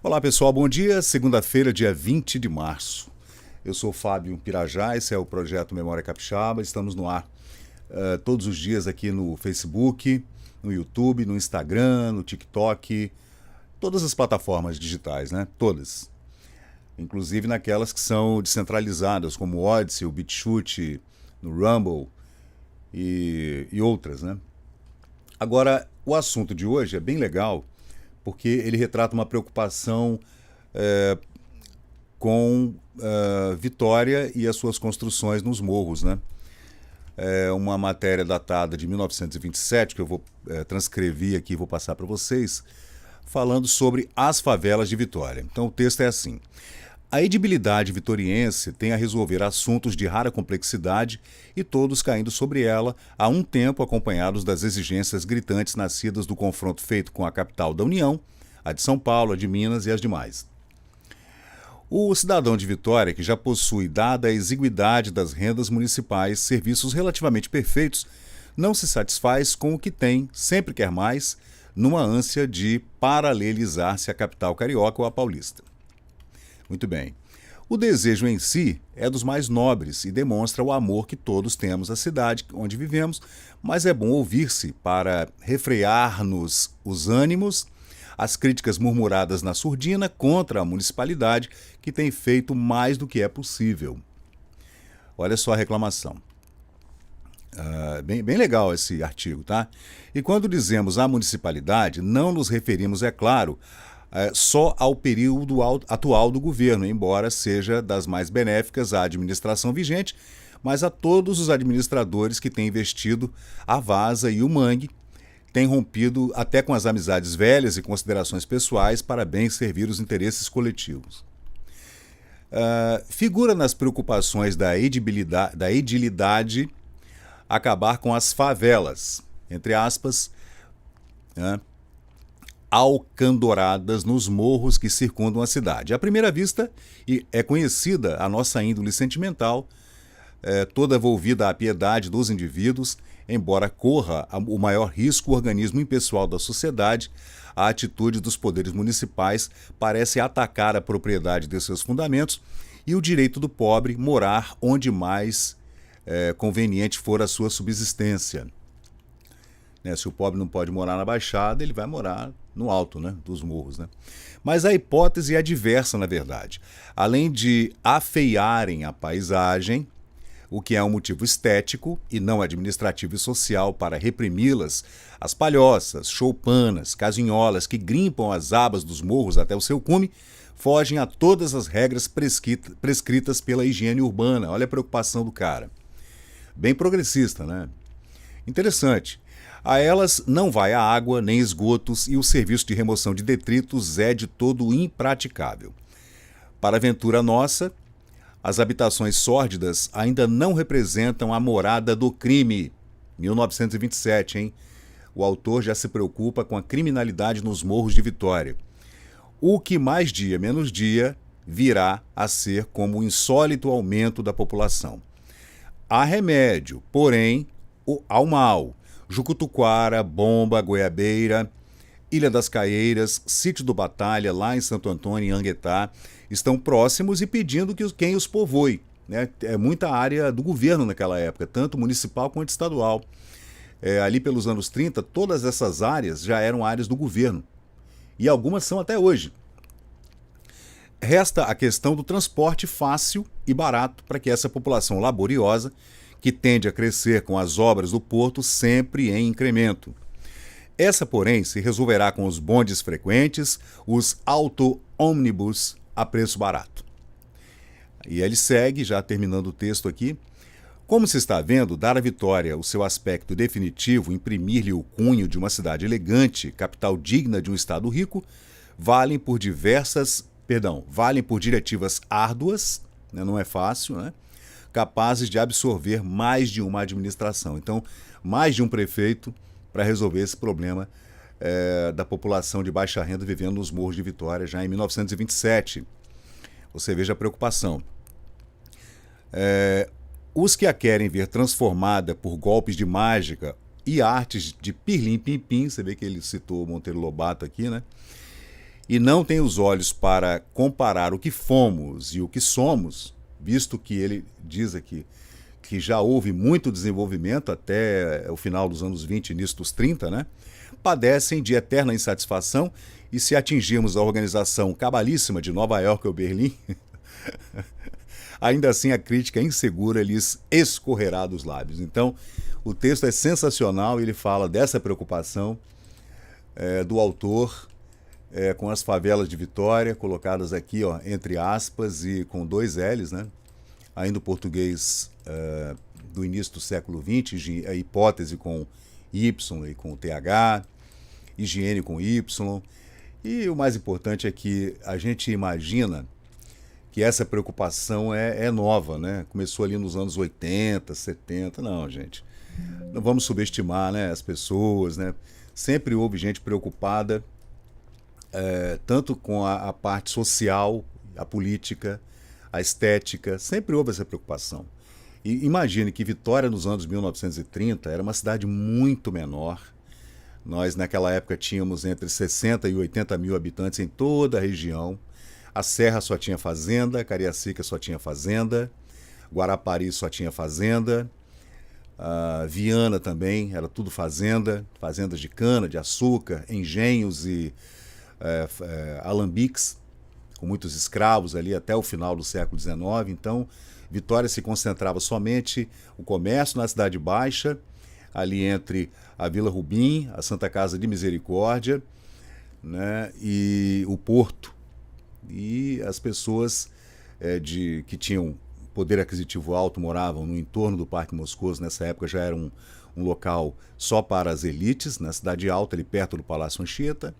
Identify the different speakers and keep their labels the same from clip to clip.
Speaker 1: Olá pessoal, bom dia. Segunda-feira, dia 20 de março. Eu sou Fábio Pirajá, esse é o projeto Memória Capixaba. Estamos no ar todos os dias aqui no Facebook, no YouTube, no Instagram, no TikTok, todas as plataformas digitais, né? Todas. Inclusive naquelas que são descentralizadas, como o Odyssey, o BitChute, no Rumble e outras, né? Agora, o assunto de hoje é bem legal porque ele retrata uma preocupação com Vitória e as suas construções nos morros, né? É uma matéria datada de 1927, que eu vou transcrever aqui e vou passar para vocês, falando sobre as favelas de Vitória. Então o texto é assim: a edibilidade vitoriense tem a resolver assuntos de rara complexidade e todos caindo sobre ela, há um tempo acompanhados das exigências gritantes nascidas do confronto feito com a capital da União, a de São Paulo, a de Minas e as demais. O cidadão de Vitória, que já possui, dada a exiguidade das rendas municipais, serviços relativamente perfeitos, não se satisfaz com o que tem, sempre quer mais, numa ânsia de paralelizar-se à capital carioca ou à paulista. Muito bem. O desejo em si é dos mais nobres e demonstra o amor que todos temos à cidade onde vivemos, mas é bom ouvir-se para refrear-nos os ânimos as críticas murmuradas na surdina contra a municipalidade, que tem feito mais do que é possível. Olha só a reclamação. Bem legal esse artigo, tá? E quando dizemos a municipalidade, não nos referimos, é claro, só ao período atual do governo, embora seja das mais benéficas à administração vigente, mas a todos os administradores que têm investido a Vasa e o Mangue, têm rompido até com as amizades velhas e considerações pessoais para bem servir os interesses coletivos. Figura nas preocupações da edilidade acabar com as favelas, entre aspas, alcandoradas nos morros que circundam a cidade. À primeira vista, é conhecida a nossa índole sentimental, toda volvida à piedade dos indivíduos, embora corra o maior risco o organismo impessoal da sociedade, a atitude dos poderes municipais parece atacar a propriedade de seus fundamentos e o direito do pobre morar onde mais conveniente for a sua subsistência. Se o pobre não pode morar na Baixada, ele vai morar no alto, dos morros. Mas a hipótese é diversa, na verdade. Além de afeiarem a paisagem, o que é um motivo estético e não administrativo e social para reprimi-las, as palhoças, choupanas, casinholas que grimpam as abas dos morros até o seu cume, fogem a todas as regras prescritas pela higiene urbana. Olha a preocupação do cara. Bem progressista, né? Interessante. A elas não vai a água nem esgotos e o serviço de remoção de detritos é de todo impraticável. Para a aventura nossa, as habitações sórdidas ainda não representam a morada do crime. 1927, hein? O autor já se preocupa com a criminalidade nos morros de Vitória. O que mais dia menos dia virá a ser como o insólito aumento da população. Há remédio, porém, ao mal. Jucutuquara, Bomba, Goiabeira, Ilha das Caieiras, Sítio do Batalha, lá em Santo Antônio, em Anguetá, estão próximos e pedindo que quem os povoe. É muita área do governo naquela época, tanto municipal quanto estadual. Ali pelos anos 30, todas essas áreas já eram áreas do governo. E algumas são até hoje. Resta a questão do transporte fácil e barato para que essa população laboriosa, que tende a crescer com as obras do porto sempre em incremento. Essa, porém, se resolverá com os bondes frequentes, os auto-ônibus a preço barato. E ele segue, já terminando o texto aqui. Como se está vendo, dar à Vitória o seu aspecto definitivo, imprimir-lhe o cunho de uma cidade elegante, capital digna de um estado rico, valem por diretivas árduas, não é fácil, capazes de absorver mais de uma administração. Então, mais de um prefeito para resolver esse problema da população de baixa renda vivendo nos morros de Vitória já em 1927. Você veja a preocupação. Os que a querem ver transformada por golpes de mágica e artes de pirlim-pim-pim, você vê que ele citou Monteiro Lobato aqui, e não tem os olhos para comparar o que fomos e o que somos, visto que ele diz aqui que já houve muito desenvolvimento até o final dos anos 20, início dos 30, né? Padecem de eterna insatisfação e se atingirmos a organização cabalíssima de Nova York ou Berlim, ainda assim a crítica insegura lhes escorrerá dos lábios. Então, o texto é sensacional, ele fala dessa preocupação do autor com as favelas de Vitória, colocadas aqui, ó, entre aspas e com 2 L's, né? Ainda o português do início do século XX, a hipótese com Y e com TH, higiene com Y. E o mais importante é que a gente imagina que essa preocupação é nova, né? Começou ali nos anos 80, 70. Não, gente, não vamos subestimar, né, as pessoas, né? Sempre houve gente preocupada, tanto com a parte social, a política, a estética, sempre houve essa preocupação. E imagine que Vitória, nos anos 1930, era uma cidade muito menor. Nós, naquela época, tínhamos entre 60 e 80 mil habitantes em toda a região. A Serra só tinha fazenda, Cariacica só tinha fazenda, Guarapari só tinha fazenda, Viana também, era tudo fazenda, fazendas de cana, de açúcar, engenhos e alambiques, com muitos escravos ali até o final do século XIX. Então, Vitória se concentrava somente o comércio na Cidade Baixa, ali entre a Vila Rubim, a Santa Casa de Misericórdia, né, e o Porto. E as pessoas que tinham poder aquisitivo alto moravam no entorno do Parque Moscoso. Nessa época já era um local só para as elites, na Cidade Alta, ali perto do Palácio Anchieta,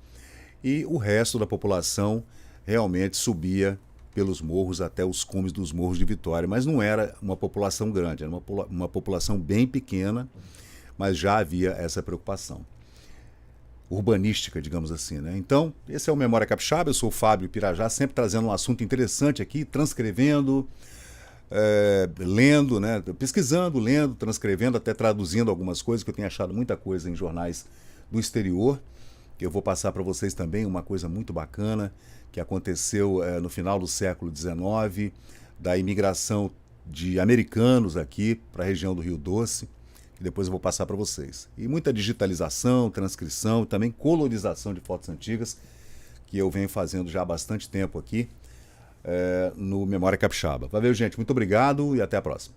Speaker 1: e o resto da população realmente subia pelos morros até os cumes dos morros de Vitória, mas não era uma população grande, era uma população bem pequena, mas já havia essa preocupação urbanística, digamos assim, né? Então, esse é o Memória Capixaba, eu sou o Fábio Pirajá, sempre trazendo um assunto interessante aqui, transcrevendo, lendo, né? Pesquisando, lendo, transcrevendo, até traduzindo algumas coisas, que eu tenho achado muita coisa em jornais do exterior, que eu vou passar para vocês também, uma coisa muito bacana, que aconteceu no final do século XIX, da imigração de americanos aqui para a região do Rio Doce, que depois eu vou passar para vocês. E muita digitalização, transcrição, também colorização de fotos antigas, que eu venho fazendo já há bastante tempo aqui no Memória Capixaba. Valeu, gente, muito obrigado e até a próxima.